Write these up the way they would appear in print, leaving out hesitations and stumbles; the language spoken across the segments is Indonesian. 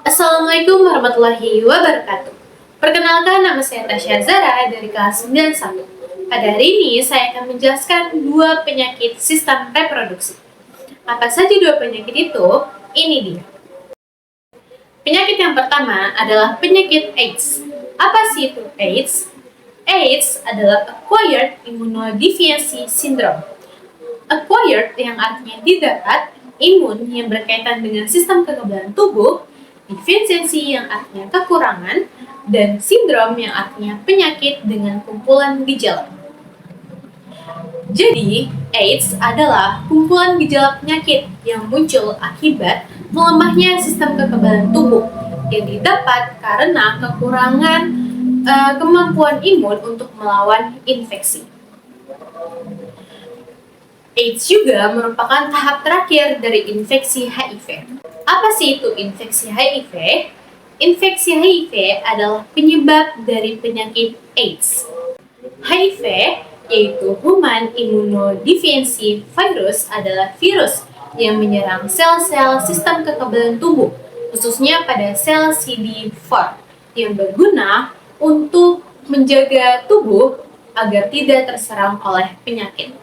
Assalamualaikum warahmatullahi wabarakatuh. Perkenalkan, nama saya Tasya Zara dari kelas 91. Pada hari ini saya akan menjelaskan dua penyakit sistem reproduksi. Apa saja dua penyakit itu? Ini dia. Penyakit yang pertama adalah penyakit AIDS. Apa sih itu AIDS? AIDS adalah Acquired Immunodeficiency Syndrome. Acquired yang artinya didapat, imun yang berkaitan dengan sistem kekebalan tubuh, deficiency yang artinya kekurangan, dan sindrom yang artinya penyakit dengan kumpulan gejala. Jadi, AIDS adalah kumpulan gejala penyakit yang muncul akibat melemahnya sistem kekebalan tubuh yang didapat karena kekurangan kemampuan imun untuk melawan infeksi. AIDS juga merupakan tahap terakhir dari infeksi HIV. Apa sih itu infeksi HIV? Infeksi HIV adalah penyebab dari penyakit AIDS. HIV, yaitu Human Immunodeficiency Virus, adalah virus yang menyerang sel-sel sistem kekebalan tubuh, khususnya pada sel CD4, yang berguna untuk menjaga tubuh agar tidak terserang oleh penyakit.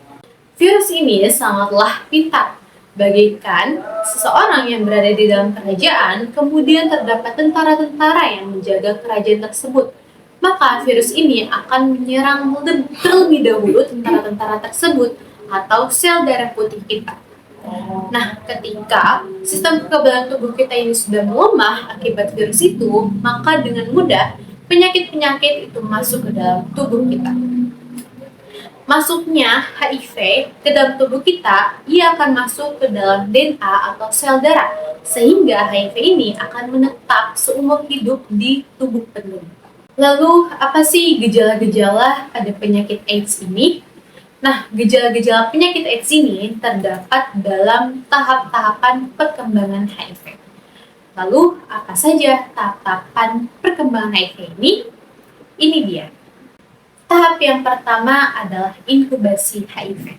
Virus ini sangatlah pintar, bagaikan seseorang yang berada di dalam kerajaan, kemudian terdapat tentara-tentara yang menjaga kerajaan tersebut. Maka virus ini akan menyerang terlebih dahulu tentara-tentara tersebut atau sel darah putih kita. Nah, ketika sistem kekebalan tubuh kita ini sudah melemah akibat virus itu, maka dengan mudah penyakit-penyakit itu masuk ke dalam tubuh kita. Masuknya HIV ke dalam tubuh kita, ia akan masuk ke dalam DNA atau sel darah, sehingga HIV ini akan menetap seumur hidup di tubuh penderita. Lalu, apa sih gejala-gejala pada penyakit AIDS ini? Nah, gejala-gejala penyakit AIDS ini terdapat dalam tahap-tahapan perkembangan HIV. Lalu, apa saja tahap-tahapan perkembangan HIV ini? Ini dia. Tahap yang pertama adalah inkubasi HIV.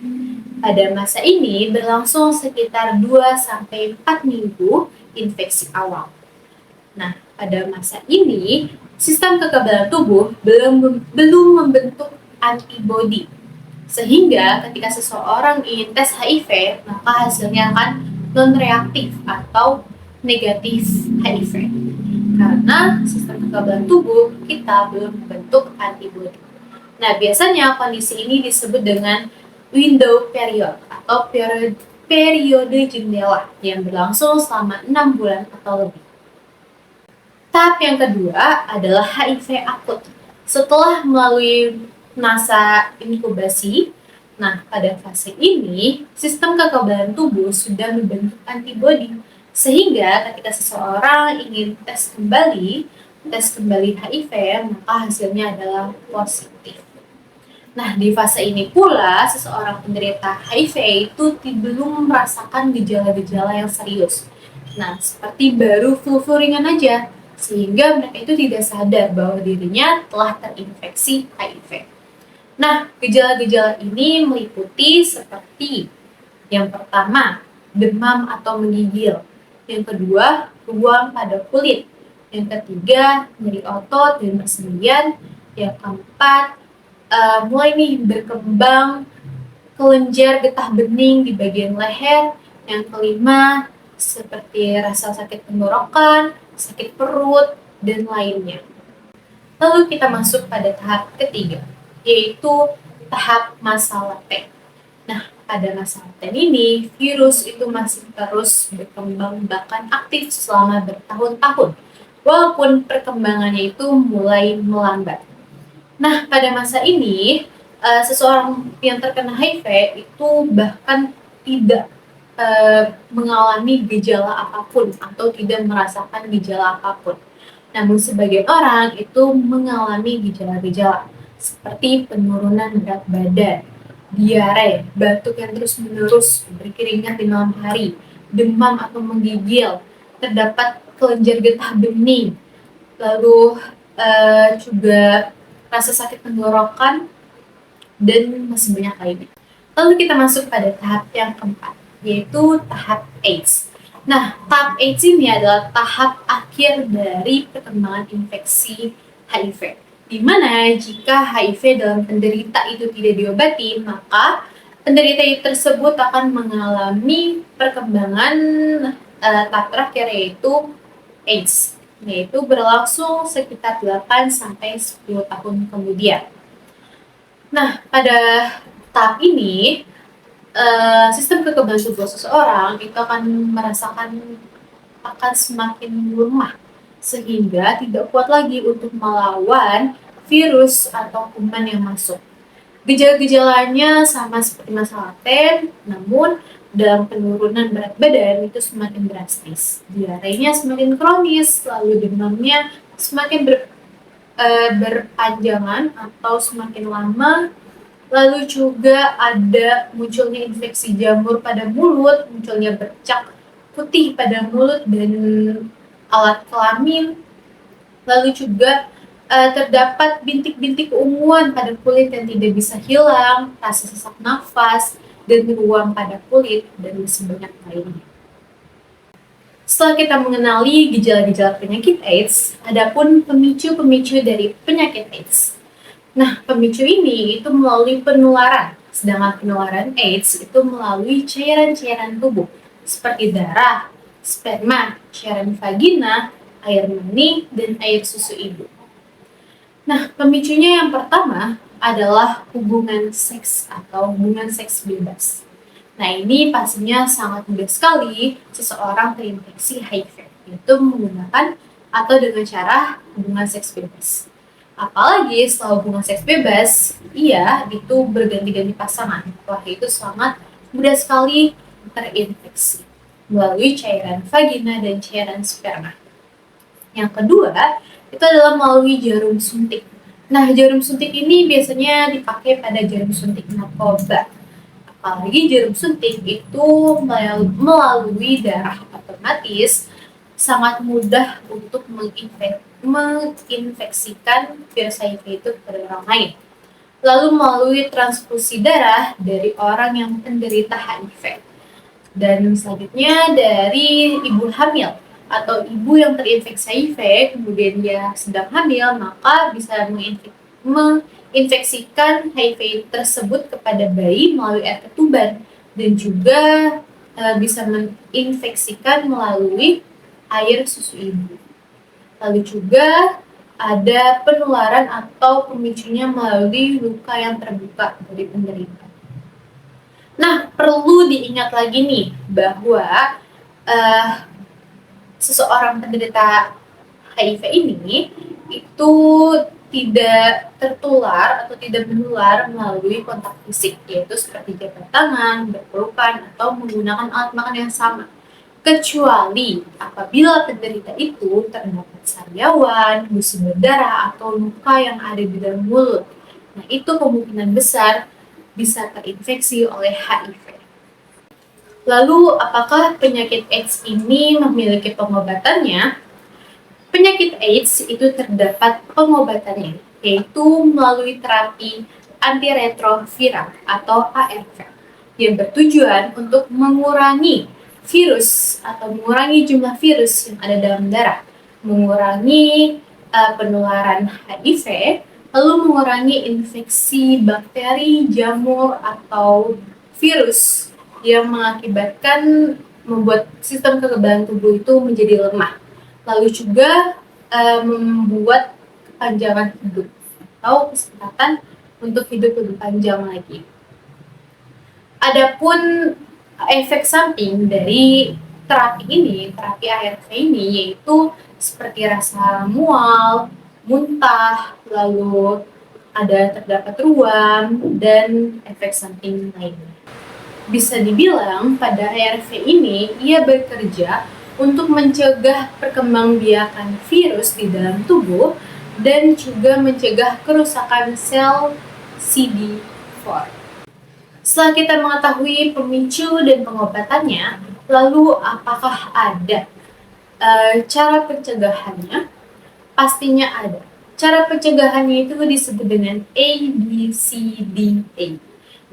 Pada masa ini berlangsung sekitar 2-4 minggu infeksi awal. Nah, pada masa ini sistem kekebalan tubuh belum membentuk antibodi. Sehingga ketika seseorang ingin tes HIV, maka hasilnya akan non-reaktif atau negatif HIV. Karena sistem kekebalan tubuh kita belum membentuk antibodi. Nah, biasanya kondisi ini disebut dengan window period atau periode jendela yang berlangsung selama 6 bulan atau lebih. Tahap yang kedua adalah HIV akut. Setelah melalui masa inkubasi, nah pada fase ini sistem kekebalan tubuh sudah membentuk antibodi, sehingga ketika seseorang ingin tes kembali HIV, maka hasilnya adalah positif. Nah, di fase ini pula, seseorang penderita HIV itu belum merasakan gejala-gejala yang serius. Nah, seperti baru flu ringan aja, sehingga mereka itu tidak sadar bahwa dirinya telah terinfeksi HIV. Nah, gejala-gejala ini meliputi seperti yang pertama, demam atau menggigil. Yang kedua, ruam pada kulit. Yang ketiga, nyeri otot dan persendian. Yang keempat, mulai nih berkembang kelenjar getah bening di bagian leher. Yang kelima, seperti rasa sakit tenggorokan, sakit perut, dan lainnya. Lalu kita masuk pada tahap ketiga, yaitu tahap masa laten. Nah, pada masa laten ini, virus itu masih terus berkembang bahkan aktif selama bertahun-tahun, walaupun perkembangannya itu mulai melambat. Nah, pada masa ini, seseorang yang terkena HIV itu bahkan tidak mengalami gejala apapun atau tidak merasakan gejala apapun. Namun sebagian orang itu mengalami gejala-gejala seperti penurunan berat badan, diare, batuk yang terus-menerus, berkeringat di malam hari, demam atau menggigil, terdapat kelenjar getah bening, lalu juga rasa sakit tenggorokan, dan masih banyak lainnya. Lalu kita masuk pada tahap yang keempat, yaitu tahap AIDS. Nah, tahap AIDS ini adalah tahap akhir dari perkembangan infeksi HIV. Di mana jika HIV dalam penderita itu tidak diobati, maka penderita tersebut akan mengalami perkembangan tahap terakhir, yaitu AIDS, yaitu berlangsung sekitar 8 sampai 10 tahun kemudian. Nah, pada tahap ini sistem kekebalan tubuh seseorang itu akan merasakan akan semakin lemah sehingga tidak kuat lagi untuk melawan virus atau kuman yang masuk. Gejala-gejalanya sama seperti masa laten, namun dalam penurunan berat badan itu semakin drastis. Diarenya semakin kronis, lalu demamnya semakin berpanjangan atau semakin lama. Lalu juga ada munculnya infeksi jamur pada mulut, munculnya bercak putih pada mulut dan alat kelamin. Lalu juga terdapat bintik-bintik keunguan pada kulit yang tidak bisa hilang, rasa sesak nafas, dan ruam pada kulit, dan masih banyak lainnya. Setelah kita mengenali gejala-gejala penyakit AIDS, adapun pemicu-pemicu dari penyakit AIDS. Nah, pemicu ini itu melalui penularan, sedangkan penularan AIDS itu melalui cairan-cairan tubuh, seperti darah, sperma, cairan vagina, air mani, dan air susu ibu. Nah, pemicunya yang pertama adalah hubungan seks atau hubungan seks bebas. Nah, ini pastinya sangat mudah sekali seseorang terinfeksi HIV, yaitu menggunakan atau dengan cara hubungan seks bebas. Apalagi setelah hubungan seks bebas, itu berganti-ganti pasangan. Wah, itu sangat mudah sekali terinfeksi melalui cairan vagina dan cairan sperma. Yang kedua, itu adalah melalui jarum suntik. Nah, jarum suntik ini biasanya dipakai pada jarum suntik narkoba. Apalagi jarum suntik itu melalui darah otomatis sangat mudah untuk menginfeksikan virus HIV itu kepada orang lain. Lalu melalui transfusi darah dari orang yang menderita HIV. Dan selanjutnya dari ibu hamil atau ibu yang terinfeksi HIV, kemudian dia sedang hamil, maka bisa menginfeksikan HIV tersebut kepada bayi melalui air ketuban, dan juga bisa menginfeksikan melalui air susu ibu. Lalu juga ada penularan atau pemicunya melalui luka yang terbuka dari penderita. Nah, perlu diingat lagi nih bahwa seseorang penderita HIV ini itu tidak tertular atau tidak menular melalui kontak fisik, yaitu seperti jabat tangan, berpelukan, atau menggunakan alat makan yang sama. Kecuali apabila penderita itu terdapat sariawan, gusi berdarah, atau luka yang ada di dalam mulut. Nah, itu kemungkinan besar bisa terinfeksi oleh HIV. Lalu, apakah penyakit AIDS ini memiliki pengobatannya? Penyakit AIDS itu terdapat pengobatannya, yaitu melalui terapi antiretroviral atau ARV, yang bertujuan untuk mengurangi virus atau mengurangi jumlah virus yang ada dalam darah, mengurangi penularan HIV, lalu mengurangi infeksi bakteri, jamur, atau virus yang mengakibatkan membuat sistem kekebalan tubuh itu menjadi lemah. Lalu juga membuat kepanjangan hidup atau kesempatan untuk hidup lebih panjang lagi. Adapun efek samping dari terapi ARV ini, yaitu seperti rasa mual, muntah, lalu terdapat ruam, dan efek samping lainnya. Bisa dibilang pada ARV ini ia bekerja untuk mencegah perkembangbiakan virus di dalam tubuh dan juga mencegah kerusakan sel CD4. Setelah kita mengetahui pemicu dan pengobatannya, lalu apakah ada cara pencegahannya? Pastinya ada. Cara pencegahannya itu disebut dengan ABCDA.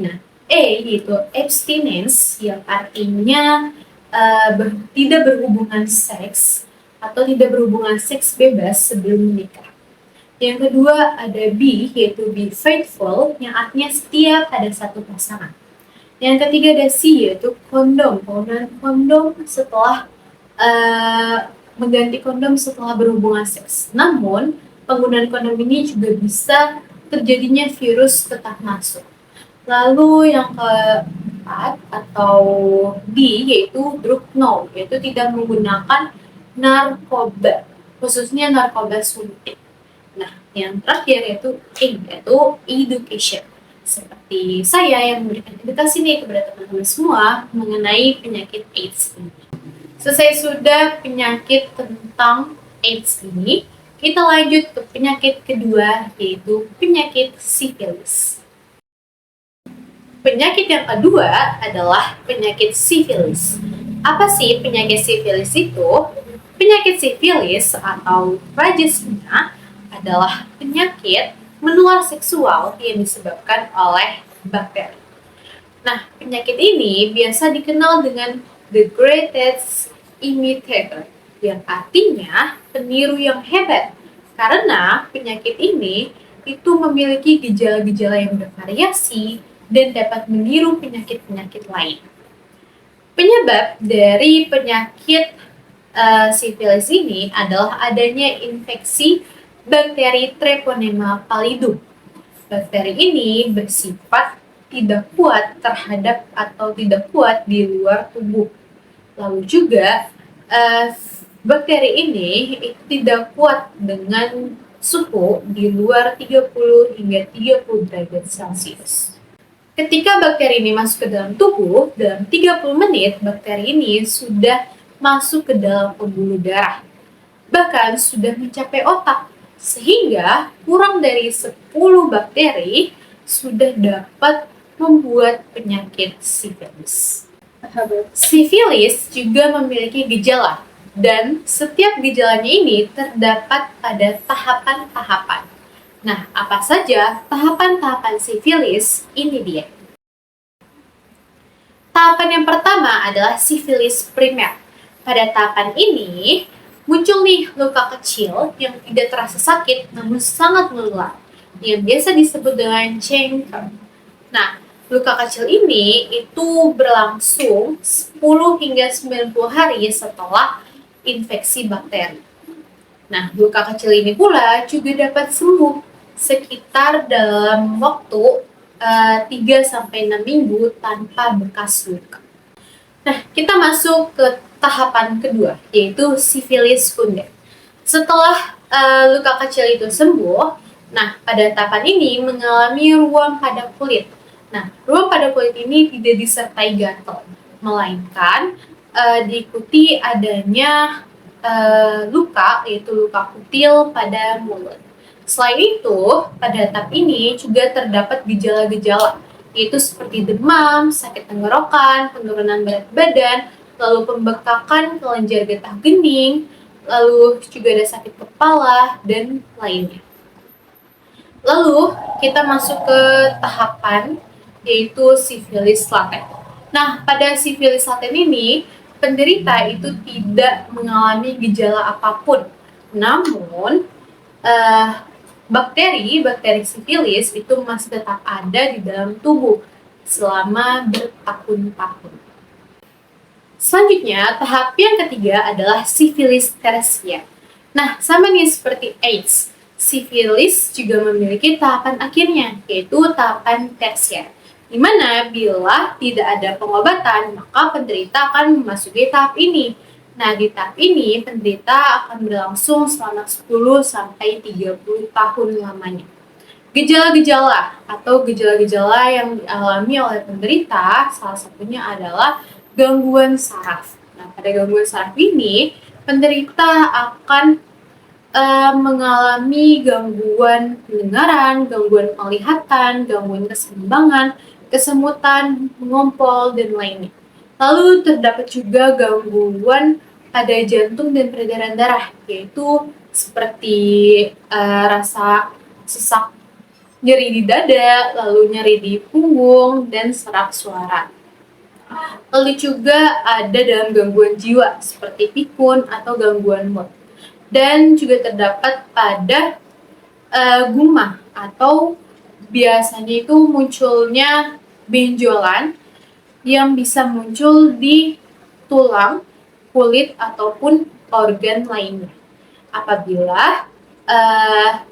Nah, A yaitu abstinence, yang artinya tidak berhubungan seks. atau tidak berhubungan seks bebas sebelum menikah. Yang kedua ada be, yaitu be faithful, yang artinya setia pada satu pasangan. Yang ketiga ada C, yaitu kondom. Penggunaan kondom setelah mengganti kondom setelah berhubungan seks. Namun, penggunaan kondom ini juga bisa terjadinya virus tetap masuk. Lalu yang keempat atau D, yaitu drug no, yaitu tidak menggunakan narkoba, khususnya narkoba suntik. Nah, yang terakhir yaitu E, yaitu education. Seperti saya yang memberikan edukasi nih kepada teman-teman semua mengenai penyakit AIDS ini. Selesai sudah penyakit tentang AIDS ini, kita lanjut ke penyakit kedua, yaitu penyakit sifilis. Penyakit yang kedua adalah penyakit sifilis. Apa sih penyakit sifilis itu? Penyakit sifilis atau rajasnya adalah penyakit menular seksual yang disebabkan oleh bakteri. Nah, penyakit ini biasa dikenal dengan the greatest imitator, yang artinya peniru yang hebat. Karena penyakit ini itu memiliki gejala-gejala yang bervariasi dan dapat meniru penyakit-penyakit lain. Penyebab dari penyakit sifilis ini adalah adanya infeksi bakteri Treponema pallidum. Bakteri ini bersifat tidak kuat terhadap atau tidak kuat di luar tubuh. Lalu juga bakteri ini tidak kuat dengan suhu di luar 30 hingga 30 derajat Celcius. Ketika bakteri ini masuk ke dalam tubuh, dalam 30 menit bakteri ini sudah masuk ke dalam pembuluh darah. Bahkan sudah mencapai otak, sehingga kurang dari 10 bakteri sudah dapat membuat penyakit sifilis. Sifilis juga memiliki gejala, dan setiap gejalanya ini terdapat pada tahapan-tahapan. Nah, apa saja tahapan-tahapan sifilis? Ini dia. Tahapan yang pertama adalah sifilis primer. Pada tahapan ini, muncul nih luka kecil yang tidak terasa sakit namun sangat menular, yang biasa disebut dengan chancre. Nah, luka kecil ini itu berlangsung 10 hingga 90 hari setelah infeksi bakteri. Nah, luka kecil ini pula juga dapat sembuh sekitar dalam waktu 3-6 minggu tanpa bekas luka. Nah, kita masuk ke tahapan kedua, yaitu sifilis sekunder. Setelah luka kecil itu sembuh, nah pada tahapan ini mengalami ruam pada kulit. Nah, ruam pada kulit ini tidak disertai gatal, melainkan diikuti adanya luka, yaitu luka kutil pada mulut. Selain itu, pada tahap ini juga terdapat gejala-gejala, yaitu seperti demam, sakit tenggorokan, penurunan berat badan, lalu pembekakan kelenjar getah gening, lalu juga ada sakit kepala, dan lainnya. Lalu, kita masuk ke tahapan, yaitu sifilis laten. Nah, pada sifilis laten ini, penderita itu tidak mengalami gejala apapun. Namun, bakteri sifilis itu masih tetap ada di dalam tubuh selama bertahun-tahun. Selanjutnya, tahap yang ketiga adalah sifilis tersier. Nah, sama nih seperti AIDS, sifilis juga memiliki tahapan akhirnya, yaitu tahapan tersier, di mana bila tidak ada pengobatan, maka penderita akan memasuki tahap ini. Nah, di tahap ini, penderita akan berlangsung selama 10-30 tahun lamanya. Gejala-gejala atau gejala-gejala yang dialami oleh penderita, salah satunya adalah gangguan saraf. Nah, pada gangguan saraf ini, penderita akan mengalami gangguan pendengaran, gangguan penglihatan, gangguan keseimbangan, kesemutan, mengompol, dan lainnya. Lalu terdapat juga gangguan pada jantung dan peredaran darah, yaitu seperti rasa sesak, nyeri di dada, lalu nyeri di punggung, dan serak suara. Lalu juga ada dalam gangguan jiwa seperti pikun atau gangguan mood. Dan juga terdapat pada gumah atau biasanya itu munculnya benjolan yang bisa muncul di tulang, kulit, ataupun organ lainnya. Apabila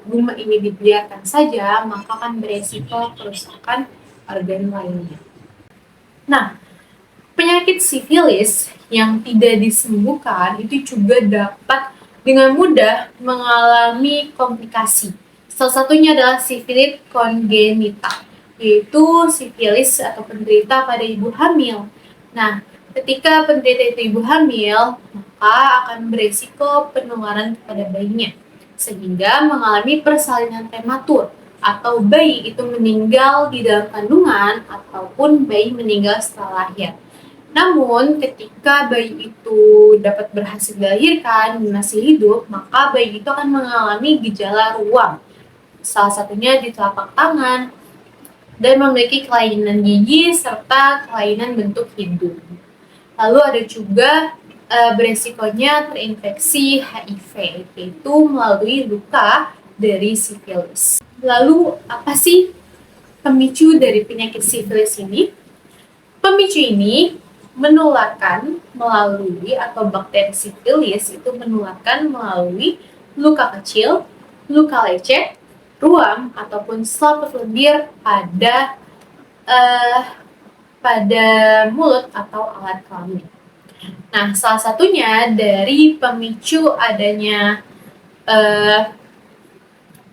gumah ini dibiarkan saja, maka akan beresiko kerusakan organ lainnya. Nah, penyakit sifilis yang tidak disembuhkan itu juga dapat dengan mudah mengalami komplikasi. Salah satunya adalah sifilis kongenita, yaitu sifilis atau penderita pada ibu hamil. Nah, ketika penderita itu ibu hamil, maka akan beresiko penularan kepada bayinya, sehingga mengalami persalinan prematur atau bayi itu meninggal di dalam kandungan ataupun bayi meninggal setelah lahir. Namun, ketika bayi itu dapat berhasil dilahirkan dan masih hidup, maka bayi itu akan mengalami gejala ruam, salah satunya di telapak tangan, dan memiliki kelainan gigi serta kelainan bentuk hidung. Lalu ada juga beresikonya terinfeksi HIV, yaitu melalui luka dari sifilis. Lalu, apa sih pemicu dari penyakit sifilis ini? Pemicu ini menularkan melalui atau bakteri sifilis itu menularkan melalui luka kecil, luka lecet, ruam ataupun selaput lendir pada mulut atau alat kelamin. Nah, salah satunya dari pemicu adanya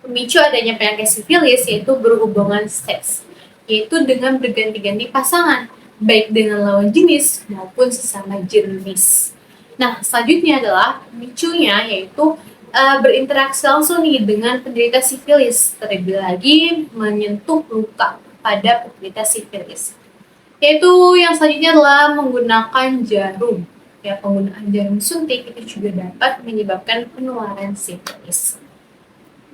penyakit sifilis yaitu berhubungan seks, yaitu dengan berganti-ganti pasangan, baik dengan lawan jenis maupun sesama jenis. Nah, selanjutnya adalah pemicunya yaitu berinteraksi langsung nih dengan penderita sifilis, terlebih lagi menyentuh luka pada penderita sifilis. Yaitu yang selanjutnya adalah menggunakan jarum. Ya, penggunaan jarum suntik itu juga dapat menyebabkan penularan sifilis.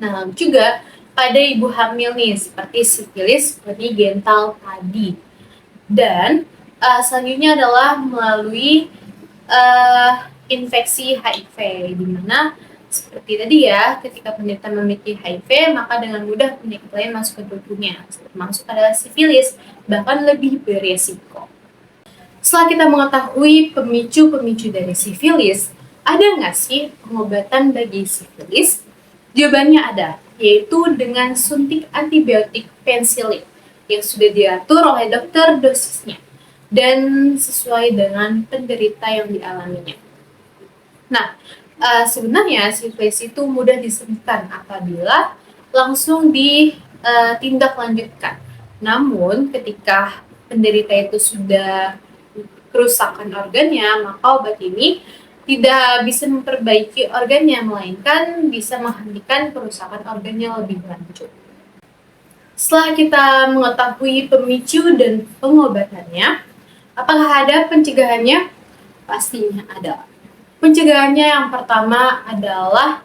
Nah, lalu juga pada ibu hamil nih, seperti sifilis kongental tadi. Dan selanjutnya adalah melalui infeksi HIV, di mana seperti tadi ya, ketika penderita memiliki HIV, maka dengan mudah penyakit lain masuk ke tubuhnya, termasuk adalah sifilis, bahkan lebih beresiko. Setelah kita mengetahui pemicu-pemicu dari sifilis, ada nggak sih pengobatan bagi sifilis? Jawabannya ada, yaitu dengan suntik antibiotik pensilin yang sudah diatur oleh dokter dosisnya dan sesuai dengan penderita yang dialaminya. Nah, sebenarnya sifilis itu mudah disembuhkan apabila langsung ditindaklanjutkan. Namun, ketika penderita itu sudah kerusakan organnya, maka obat ini tidak bisa memperbaiki organnya, melainkan bisa menghentikan kerusakan organnya lebih lanjut. Setelah kita mengetahui pemicu dan pengobatannya, apakah ada pencegahannya? Pastinya ada. Pencegahannya yang pertama adalah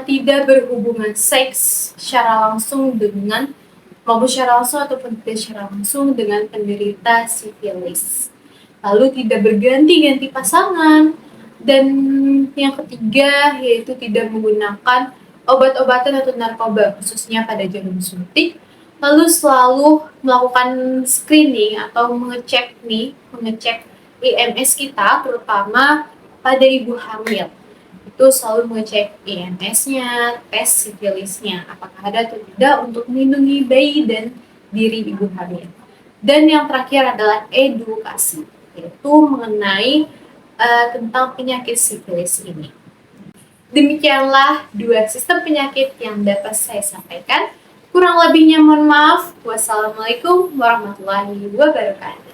tidak berhubungan seks secara langsung dengan maupun secara langsung ataupun tidak secara langsung dengan penderita sifilis. Lalu tidak berganti-ganti pasangan, dan yang ketiga yaitu tidak menggunakan obat-obatan atau narkoba khususnya pada jarum suntik. Lalu selalu melakukan screening atau mengecek IMS kita, terutama pada ibu hamil. Itu selalu mengecek IMS-nya, tes sifilisnya, apakah ada atau tidak untuk melindungi bayi dan diri ibu hamil. Dan yang terakhir adalah edukasi, yaitu mengenai tentang penyakit sifilis ini. Demikianlah dua sistem penyakit yang dapat saya sampaikan. Kurang lebihnya mohon maaf. Wassalamualaikum warahmatullahi wabarakatuh.